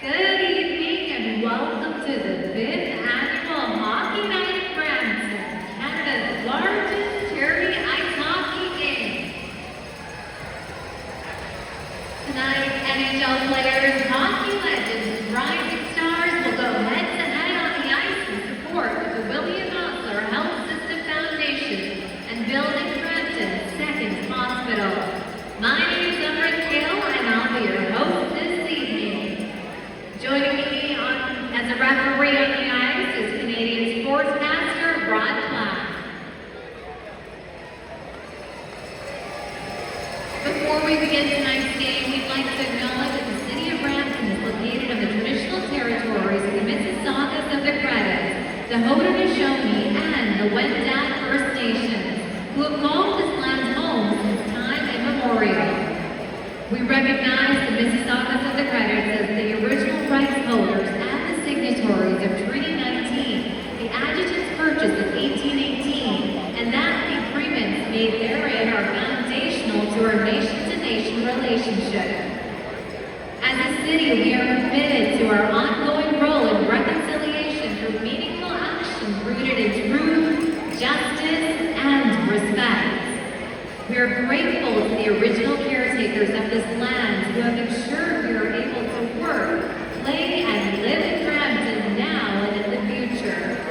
Good evening and welcome to the 5th Annual Hockey Night in Brampton, Canada's largest charity ice hockey game. Tonight, NHL players, hockey legends, and rising stars will go head-to-head on the ice in support of the William Osler Health System Foundation and Building Brampton's second hospital. My name is Umrit Gill, and I'll be your host this evening. Joining me as a referee on the ice is Canadian sportscaster Rod Platt. Before we begin tonight's game, we'd like to acknowledge that the city of Brampton is located on the traditional territories of the Mississaugas of the Credit, the Haudenosaunee, and the Wendat First Nations, who have called this land home since time immemorial. We recognize the Mississaugas of the Credits as the original rights holders and the signatories of Treaty 19, the Adjutant's Purchase of 1818, and that the agreements made therein are foundational to our nation-to-nation relationship. As a city, we are committed to our ongoing role in reconciliation through meaningful action rooted in truth, justice, and respect. We are grateful to the original caretakers of this land who have ensured we are able to work, play, and live in Brampton now and in the future.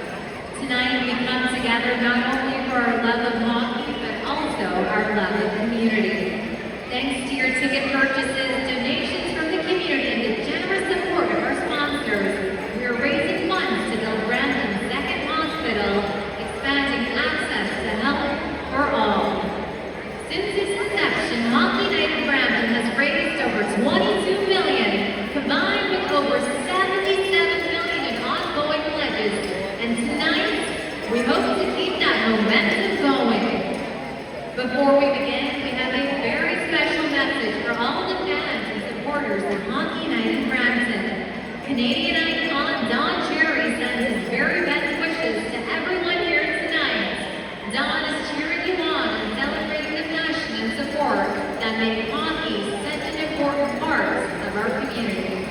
Tonight we come together not only for our love of hockey, but also our love of community. Thanks to your ticket purchases, donations from the community, and the generous support of our sponsors, we are raising funds to build Brampton's second hospital, expanding access to health for all. Since its inception, Hockey Night in Brampton has raised over $22 million, combined with over $77 million in ongoing pledges. And tonight, we hope to keep that momentum going. Before we begin, we have a very special message for all the fans and supporters of Hockey Night in Brampton. Canadian icon Don Cherry sends his very best wishes to everyone here tonight. Don is cheering you on and celebrating the passion and support that make hockey such an important part of our community.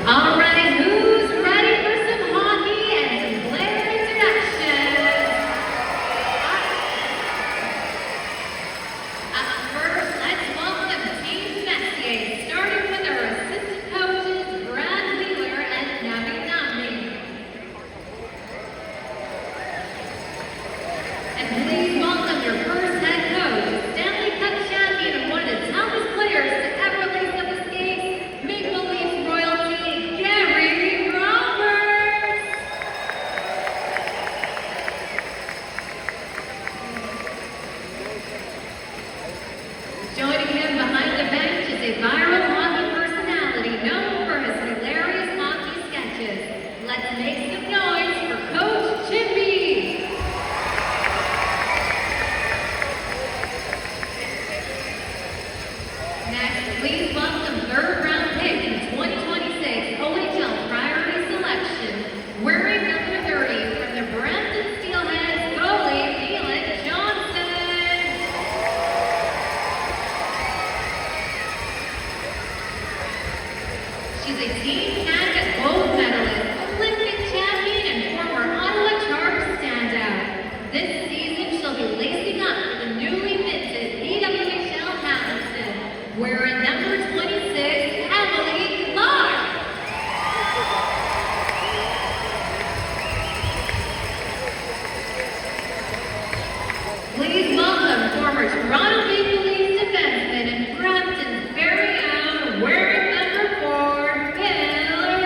All right, who's ready for some hockey and some player introductions? First, let's welcome Team Messier, starting with our assistant coaches, Brad Wheeler and Navi Namni. And please welcome your first head coach, Stanley Cup champion and one of the toughest players to ever lace up his skates, Maple Leafs royalty, Gary Roberts. Joining him behind the bench is a viral hockey personality known for his hilarious hockey sketches. Let's make some noise for Coach Chippy. Next, please welcome third-round pick in 2026 OHL priority selection, wearing number 30 from the Brampton Steelheads, goalie Neelan Johnson. She's a Team Canada gold medalist, Olympic champion, and former Ottawa Sharks standout. This season, she'll be lacing up for the newly minted PWHL Hamilton, wearing number 26, Emily Clark. Please welcome former Toronto Maple Leafs defenseman and Brampton's very own, wearing number 4, Hillary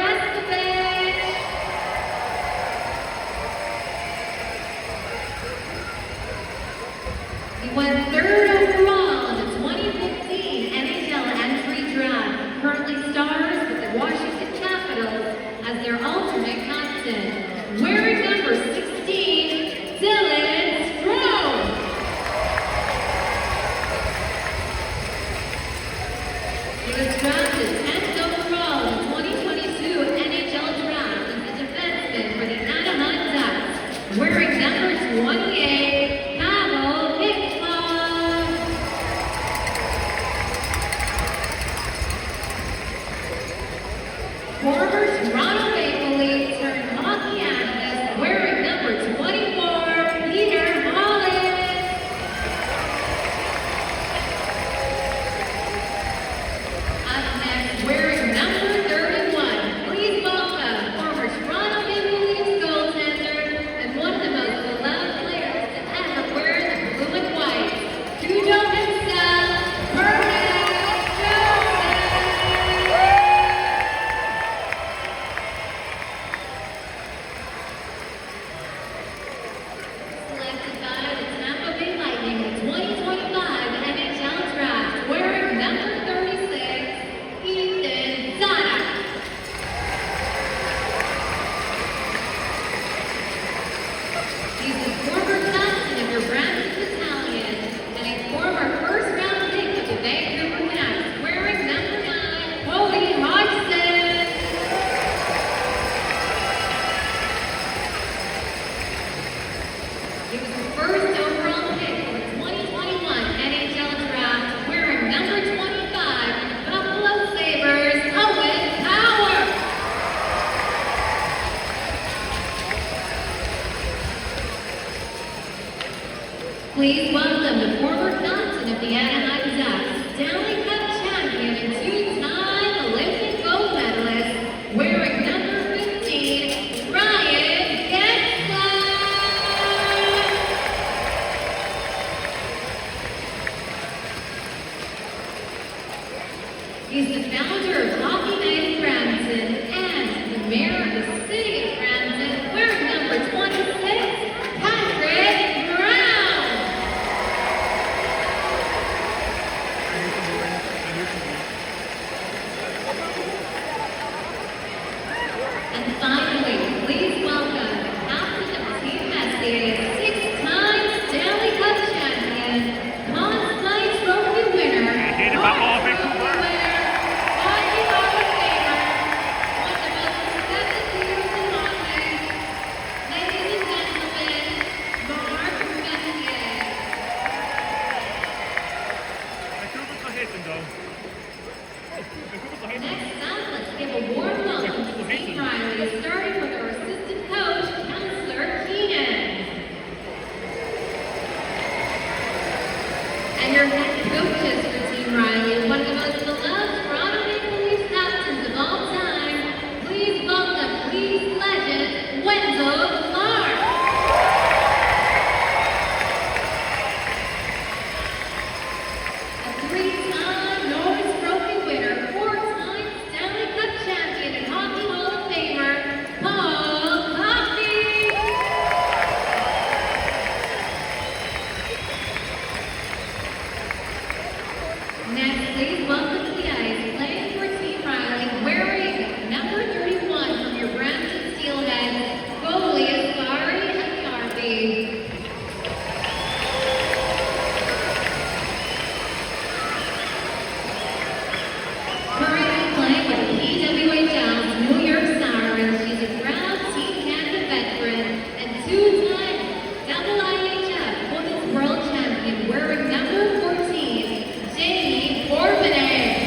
He was drafted 10th overall in the 2022 NHL Draft as a defenseman for the Anaheim Ducks, wearing number 28, Pavel Mikvah. Former Toronto Maple Leafs turned hockey analyst, wearing number 24, Peter Hollins. Up next, wearing number 31, please welcome former Toronto Maple Leafs goaltender and one of the most beloved players to ever wear the blue and white, Cujo himself, Curtis Joseph. Selected by the Tampa Bay Lightning in the 2025 NHL Draft, wearing number 36, Ethan Zana. He's the former captain of your Brandon Battalion and a former first-round pick of the Vancouver Canucks, wearing number 9, Cody Hodgson. He was the first overall pick in the 2021 NHL Draft, wearing number 25 in the Buffalo Sabres, Owen Power. Please welcome the former captain of the Anaheim Ducks, Stanley Cup champion and two-time Olympic gold medalist, wearing number 15, Ryan Getzlaf. He's the founder of Hockey Night in Brampton and the mayor of the city of Brampton, wearing number 26, Patrick Brown. And finally, please welcome the captain of Team Messier, six-time Stanley Cup champion, Conn Smythe Trophy winner, Hit him up, all Vancouver. Hockey Hall of Famer, one of the most respected leaders in hockey. Ladies and gentlemen, Mark Messier. Vancouver's not hitting though. Vancouver's not hitting. Next up, let's give a warm welcome to Team Riley, starting with our assistant coach, Counselor Keenan. And your head coaches for Team Riley, one of the most beloved Toronto Maple Leafs captains of all time, please welcome Leafs legend, Wendell Clark. A three-time Norris Trophy winner, four-time Stanley Cup champion and Hockey Hall of Famer, Paul Coffey. Next, please welcome to the ice, playing for Team Riley, wearing number 31 from your Brampton Steelheads, goalie Asari Akarpi. Currently playing with the PWHL's New York Sirens, she's a proud Team Canada veteran and two-time IHF Women's World Champion, wearing number 14, Jamie Corbinette.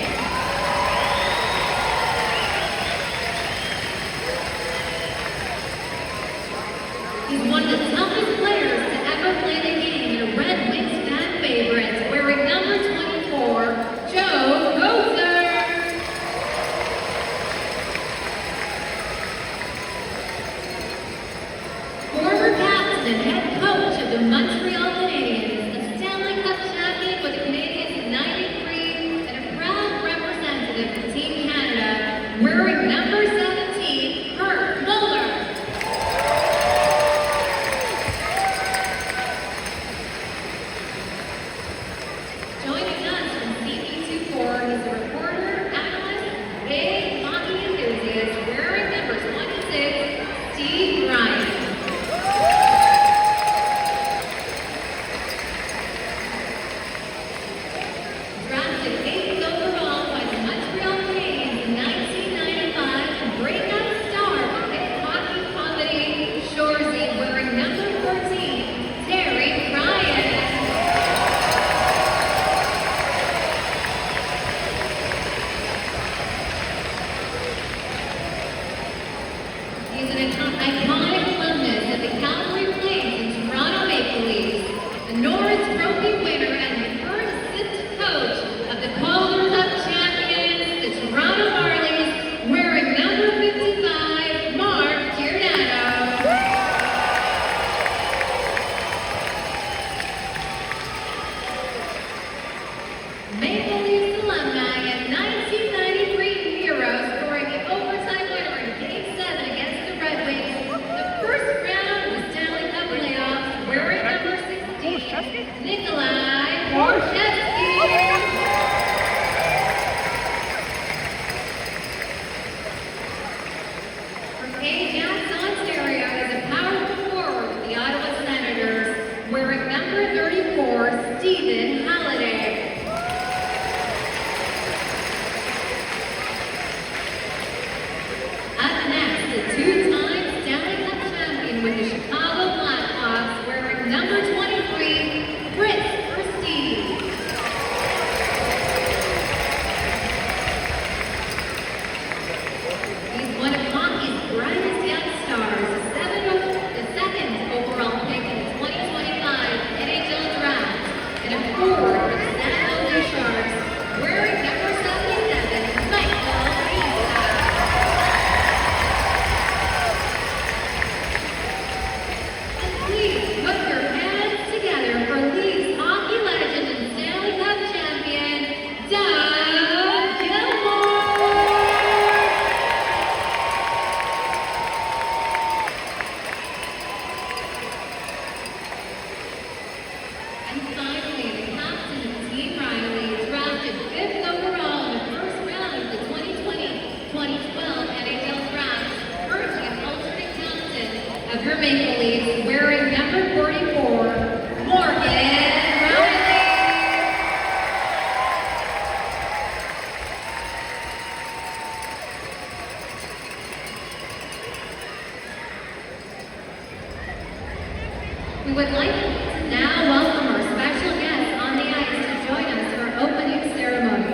We would like to now welcome our special guests on the ice to join us for our opening ceremony.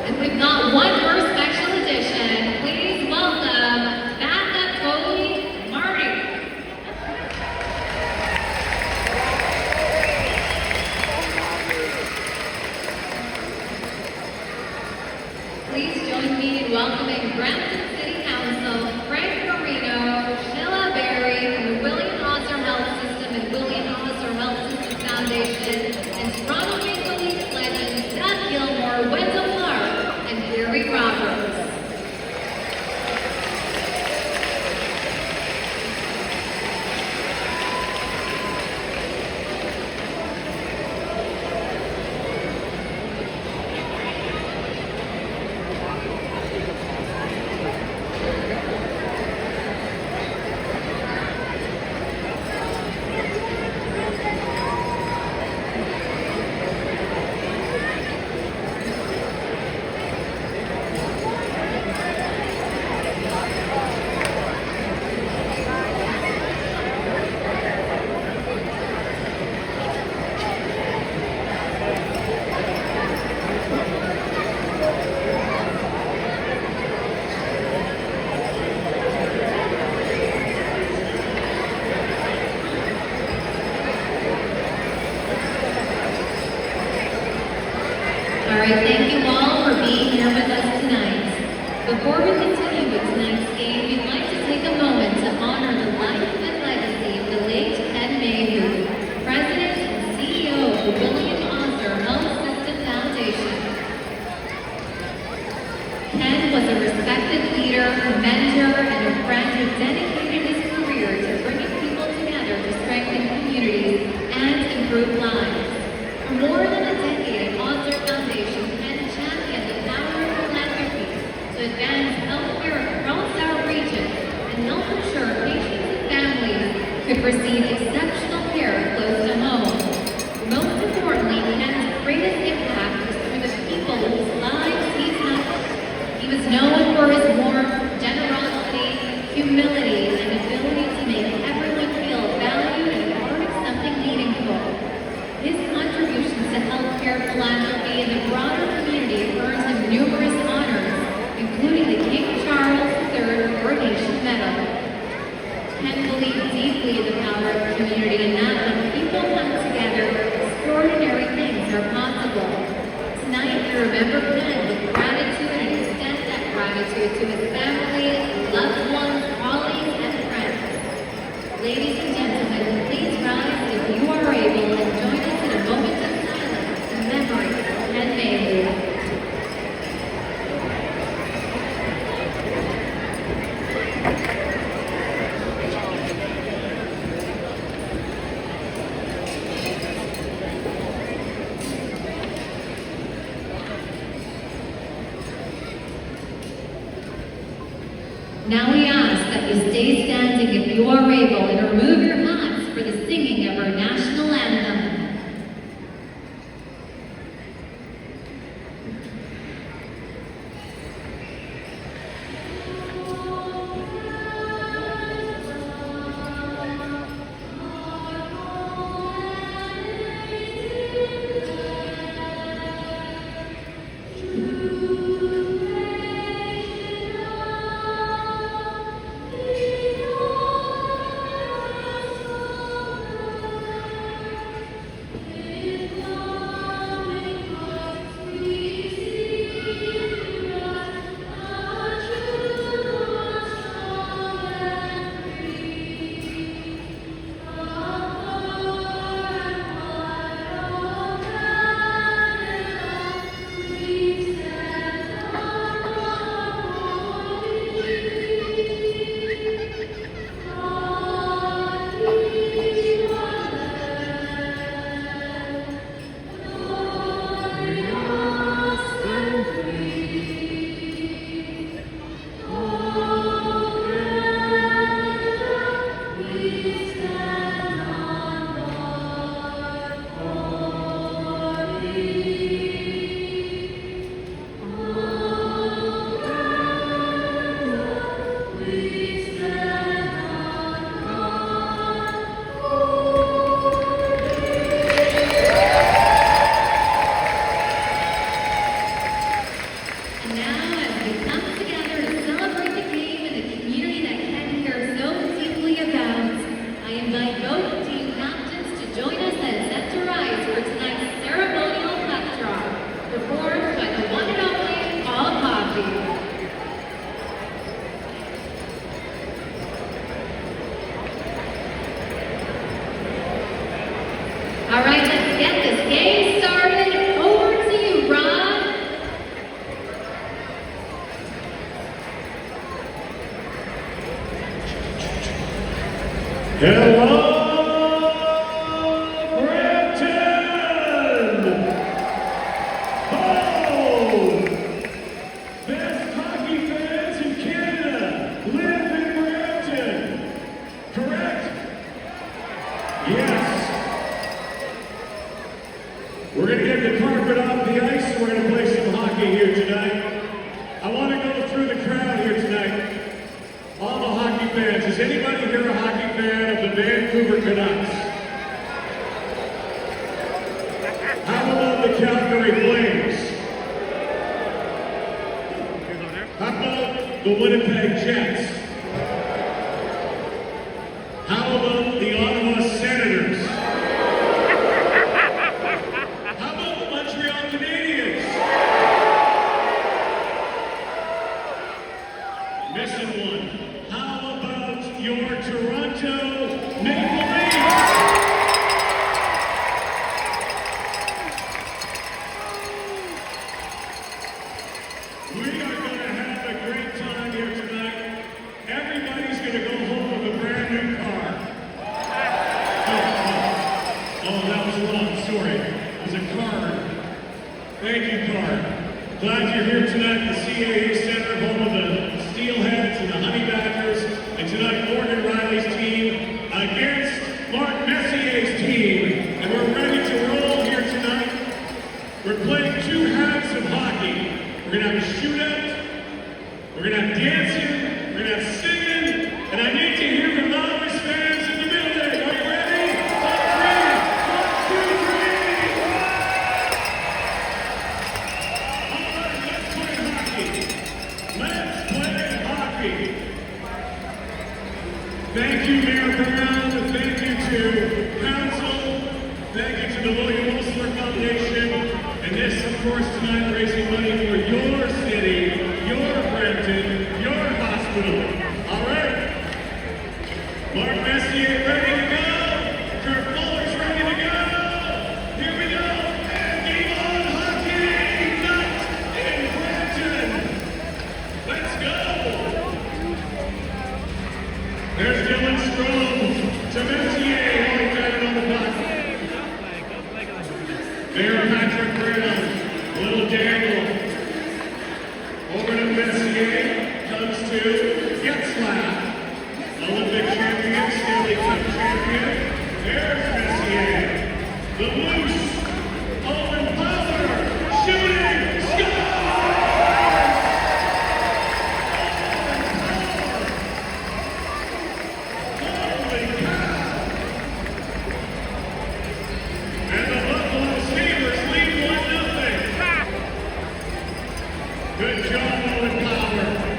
And we've got one more special edition. Please welcome backup goalie Marty. Please join me in welcoming Brampton City Council, Frank Marino, Sheila Berry from the William Osler Health System and William Osler Health System Foundation, and Toronto Maple Leafs legends Seth Gilmore, Wendell Clark, and Gary Roberts. All right, thank you all for being here with us tonight. Before we continue with tonight's game, we'd like to take a moment to honor the life and legacy of the late Ken Mayhew, President and CEO of the William Osler Health System Foundation. Ken was a respected leader, a mentor, and a friend who dedicated his career to bringing people together to strengthen communities and improve lives. For more than a decade, Osler Foundation Ken championed the power of philanthropy to advance healthcare across our region and help ensure patients and families could receive exceptional care close to home. Most importantly, Ken's greatest impact was through the people whose lives he touched. He was known for his warmth, generosity, humility, and ability to make everyone feel valued and part of something meaningful. His contributions to healthcare philanthropy and the broader community earned him numerous honors, including the King Charles III Coronation Medal. Ken believed deeply in the power of community and that when people come together, extraordinary things are possible. Tonight, we remember Ken with gratitude and extend that gratitude to his family, loved ones, colleagues, and friends. Ladies and gentlemen, please rise if you are able and join us in a moment of silence in memory of Ken Mayhew. Now we ask that you stay standing if you are able and remove your hats for the singing of our national anthem. Hello, Brampton! Oh! Best hockey fans in Canada live in Brampton, correct? Yes. We're going to get the carpet off the ice and we're going to play some hockey here tonight. I want to go through the crowd here tonight. All the hockey fans. Is anybody here a hockey fan of the Vancouver Canucks? How about the Calgary Flames? Here's over there. How about the Winnipeg Jets? How about the Ottawa Senators? How about the Montreal Canadiens? Missing one. How about your Toronto Maple Leafs? We are going to have a great time here tonight. Everybody's going to go home with a brand new car. Oh, that was wrong. Sorry. It was a card. Thank you, card. Glad you're here tonight at the CAA Center, home of the Steelheads and the Honey Badgers. And tonight, Morgan Riley's team against Mark Messier's team. And we're ready to roll here tonight. We're playing two halves of hockey. We're going to have a shootout. We're going to have dancing. We're going to have singing. And I need to hear the loudest fans in the building. Are you ready? On three. 1, 2, 3. All right, let's play hockey. Let's play hockey. Thank you, Mayor Brown. Thank you to Council. Thank you to the William Osler Foundation. And this, of course, tonight raising money for your city, your Brampton, your hospital. All right? Mark Messier ready to go. Kurt Fuller's ready to go. Here we go. And game on hockey night in Brampton. Let's go. There's Dylan Strome to Messier. All down on the puck. Mayor Patrick Brown, Little Daniel, over to Messier, comes to Getzlaff, Olympic champion, Stanley Cup champion, there's Messier, the Moose,